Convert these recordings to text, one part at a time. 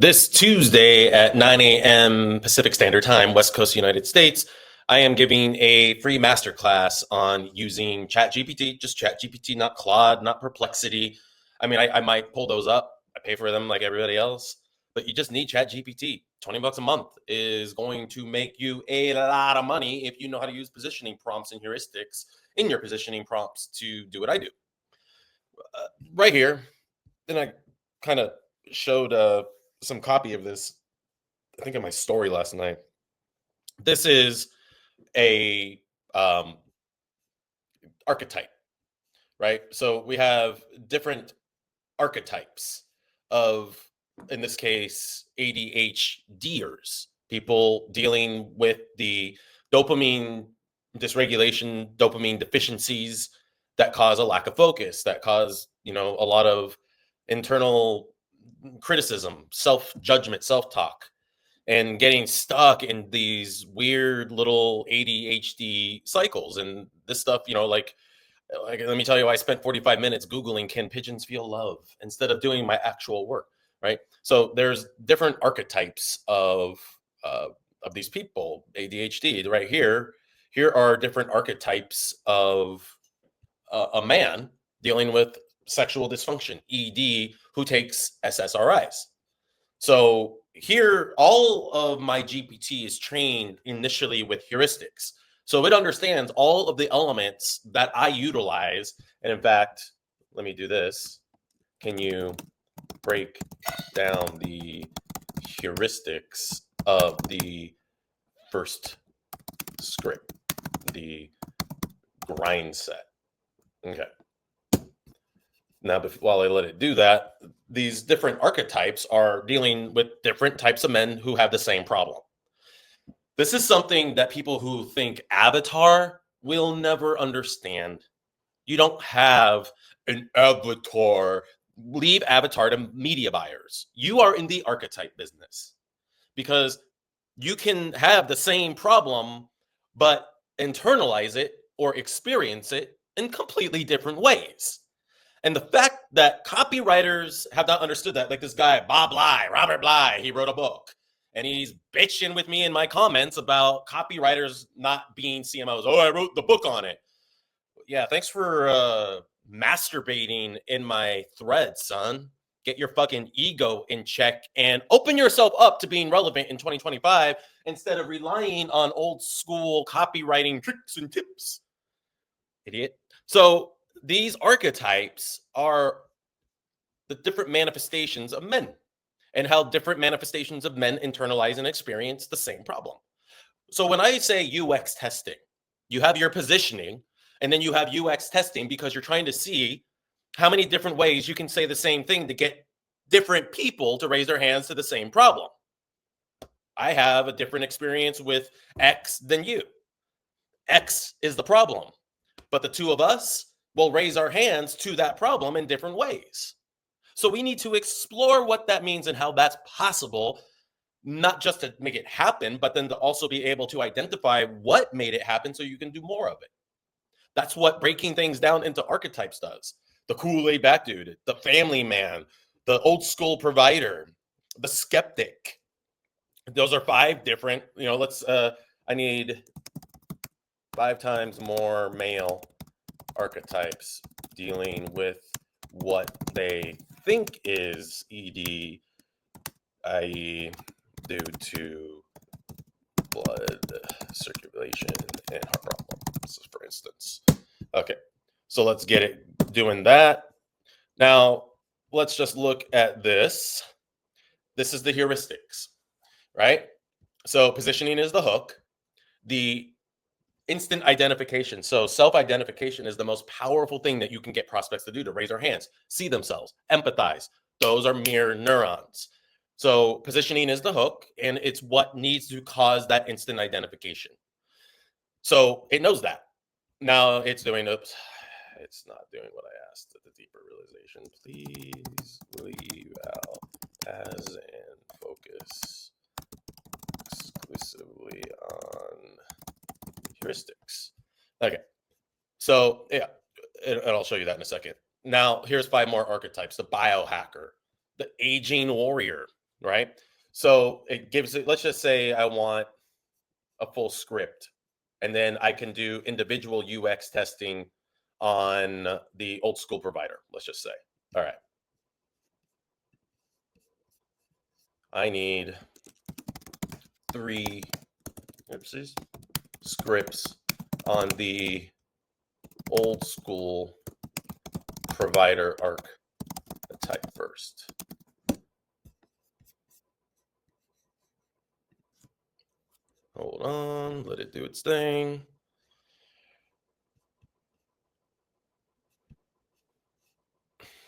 This Tuesday at 9 a.m. Pacific Standard Time, West Coast United States, I am giving a free masterclass on using ChatGPT, just ChatGPT, not Claude, not Perplexity. I mean, I might pull those up. I pay for them like everybody else, but you just need ChatGPT. $20 a month is going to make you a lot of money if you know how to use positioning prompts and heuristics in your positioning prompts to do what I do. Right here, then I kind of showed some copy of this, I think, in my story last night. This is a archetype, right? So we have different archetypes of, in this case, ADHDers, people dealing with the dopamine dysregulation, dopamine deficiencies that cause a lack of focus, that cause, a lot of internal criticism, self-judgment, self-talk, and getting stuck in these weird little ADHD cycles. And this stuff, like let me tell you, I spent 45 minutes Googling, can pigeons feel love, instead of doing my actual work, right? So there's different archetypes of these people, ADHD, right here. Here are different archetypes of a man dealing with sexual dysfunction, ED, who takes SSRIs. So here, all of my GPT is trained initially with heuristics. So it understands all of the elements that I utilize. And in fact, let me do this. Can you break down the heuristics of the first script, the grind set? Okay. Now, while I let it do that, these different archetypes are dealing with different types of men who have the same problem. This is something that people who think avatar will never understand. You don't have an avatar. Leave avatar to media buyers. You are in the archetype business because you can have the same problem, but internalize it or experience it in completely different ways. And the fact that copywriters have not understood that, like this guy, Bob Bly, Robert Bly, he wrote a book and he's bitching with me in my comments about copywriters not being CMOs. Oh, I wrote the book on it. Yeah, thanks for masturbating in my thread, son. Get your fucking ego in check and open yourself up to being relevant in 2025 instead of relying on old school copywriting tricks and tips. Idiot. So these archetypes are the different manifestations of men and how different manifestations of men internalize and experience the same problem. So when I say UX testing, you have your positioning and then you have UX testing because you're trying to see how many different ways you can say the same thing to get different people to raise their hands to the same problem. I have a different experience with X than you. X is the problem, but the two of us will raise our hands to that problem in different ways. So we need to explore what that means and how that's possible, not just to make it happen, but then to also be able to identify what made it happen so you can do more of it. That's what breaking things down into archetypes does. The cool laid back dude, the family man, the old school provider, the skeptic. Those are 5 different, I need 5 times more male archetypes dealing with what they think is ED, i.e., due to blood circulation and heart problems, for instance. Okay, so let's get it doing that. Now, let's just look at this. This is the heuristics, right? So positioning is the hook. The instant identification. So self-identification is the most powerful thing that you can get prospects to do, to raise their hands, see themselves, empathize. Those are mirror neurons. So positioning is the hook, and it's what needs to cause that instant identification. So it knows that. Now it's doing, oops, it's not doing what I asked at the deeper realization. Please leave out as and focus exclusively on heuristics. Okay, so yeah, and I'll show you that in a second. Now, here's 5 more archetypes: the biohacker, the aging warrior, right? So it gives it, let's just say I want a full script, and then I can do individual UX testing on the old school provider, let's just say. All right. I need 3 oopsies, scripts on the old school provider archetype first. Hold on, let it do its thing.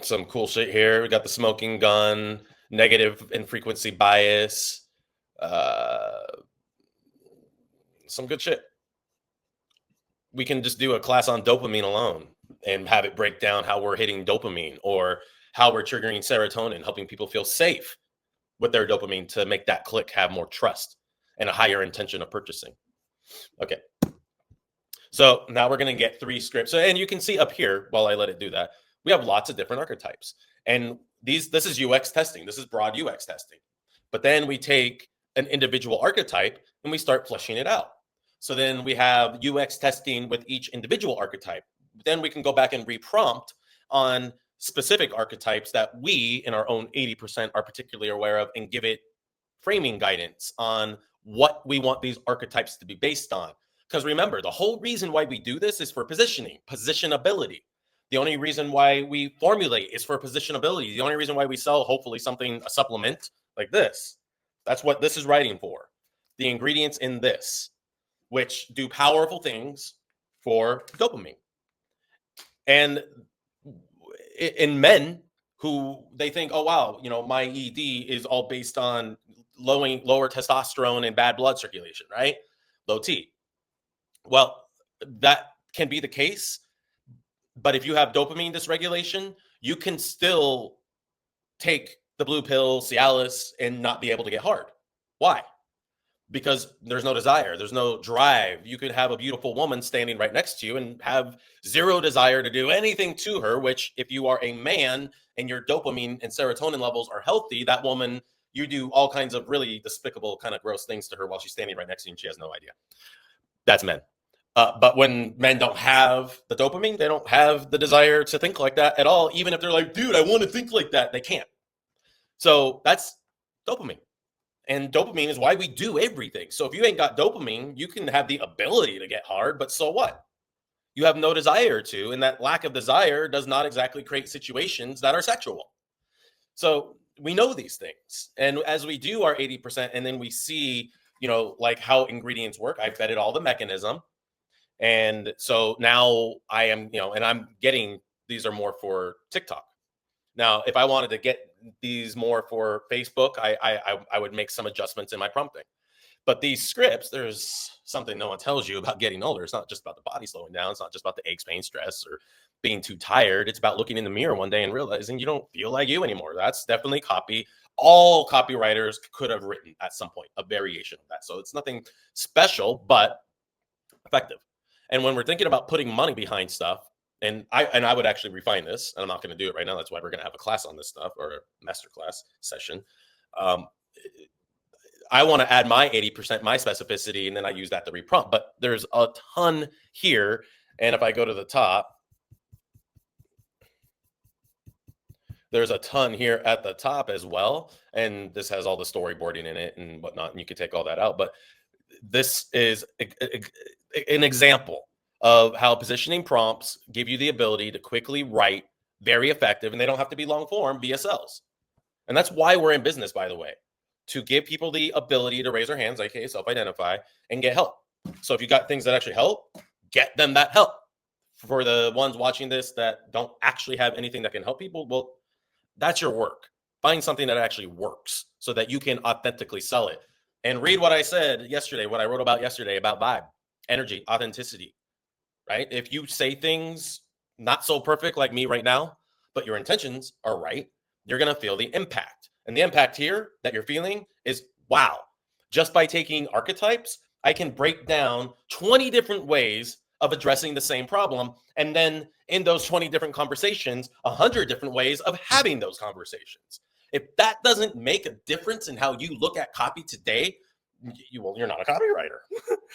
Some cool shit here. We got the smoking gun, negative and frequency bias, some good shit. We can just do a class on dopamine alone and have it break down how we're hitting dopamine or how we're triggering serotonin, helping people feel safe with their dopamine to make that click have more trust and a higher intention of purchasing. Okay. So now we're going to get 3 scripts. And you can see up here, while I let it do that, we have lots of different archetypes. And this is UX testing. This is broad UX testing. But then we take an individual archetype and we start fleshing it out. So then we have UX testing with each individual archetype. Then we can go back and reprompt on specific archetypes that we in our own 80% are particularly aware of and give it framing guidance on what we want these archetypes to be based on. Because remember, the whole reason why we do this is for positioning, positionability. The only reason why we formulate is for positionability. The only reason why we sell, hopefully, something, a supplement like this. That's what this is writing for. The ingredients in this, which do powerful things for dopamine. And in men who they think, oh, wow, my ED is all based on lower testosterone and bad blood circulation, right? Low T. Well, that can be the case. But if you have dopamine dysregulation, you can still take the blue pill, Cialis, and not be able to get hard. Why? Because there's no desire. There's no drive. You could have a beautiful woman standing right next to you and have zero desire to do anything to her, which if you are a man and your dopamine and serotonin levels are healthy, that woman, you do all kinds of really despicable kind of gross things to her while she's standing right next to you and she has no idea. That's men. But when men don't have the dopamine, they don't have the desire to think like that at all. Even if they're like, dude, I want to think like that, they can't. So that's dopamine. And dopamine is why we do everything. So if you ain't got dopamine, you can have the ability to get hard, but so what? You have no desire to, and that lack of desire does not exactly create situations that are sexual. So we know these things. And as we do our 80%, and then we see, like how ingredients work, I vetted all the mechanism. And so now I am, and I'm getting, these are more for TikTok. Now, if I wanted to get these more for Facebook, I would make some adjustments in my prompting. But these scripts, there's something no one tells you about getting older. It's not just about the body slowing down. It's not just about the aches, pain, stress, or being too tired. It's about looking in the mirror one day and realizing you don't feel like you anymore. That's definitely copy. All copywriters could have written at some point a variation of that. So it's nothing special, but effective. And when we're thinking about putting money behind stuff, and I would actually refine this, and I'm not going to do it right now. That's why we're going to have a class on this stuff, or a masterclass session. I want to add my 80%, my specificity, and then I use that to reprompt. But there's a ton here. And if I go to the top, there's a ton here at the top as well. And this has all the storyboarding in it and whatnot. And you can take all that out. But this is an example of how positioning prompts give you the ability to quickly write very effective, and they don't have to be long form BSLs. And that's why we're in business, by the way, to give people the ability to raise their hands, aka self-identify, and get help. So if you got things that actually help, get them that help. For the ones watching this that don't actually have anything that can help people, well, that's your work. Find something that actually works so that you can authentically sell it. And read what I said yesterday, what I wrote about yesterday about vibe, energy, authenticity, right? If you say things not so perfect like me right now, but your intentions are right, you're going to feel the impact. And the impact here that you're feeling is, wow, just by taking archetypes, I can break down 20 different ways of addressing the same problem. And then in those 20 different conversations, 100 different ways of having those conversations. If that doesn't make a difference in how you look at copy today, you're not a copywriter.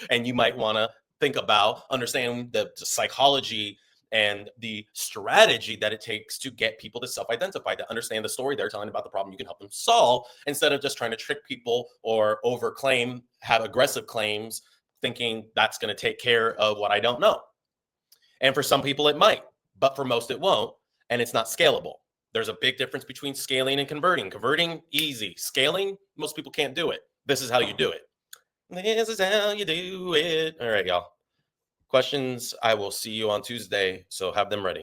And you might want to think about understanding the psychology and the strategy that it takes to get people to self-identify, to understand the story they're telling about the problem you can help them solve, instead of just trying to trick people or overclaim, have aggressive claims, thinking that's going to take care of what I don't know. And for some people it might, but for most it won't, and it's not scalable. There's a big difference between scaling and converting. Converting, easy. Scaling, most people can't do it. This is how you do it. This is how you do it. All right, y'all. Questions, I will see you on Tuesday, so have them ready.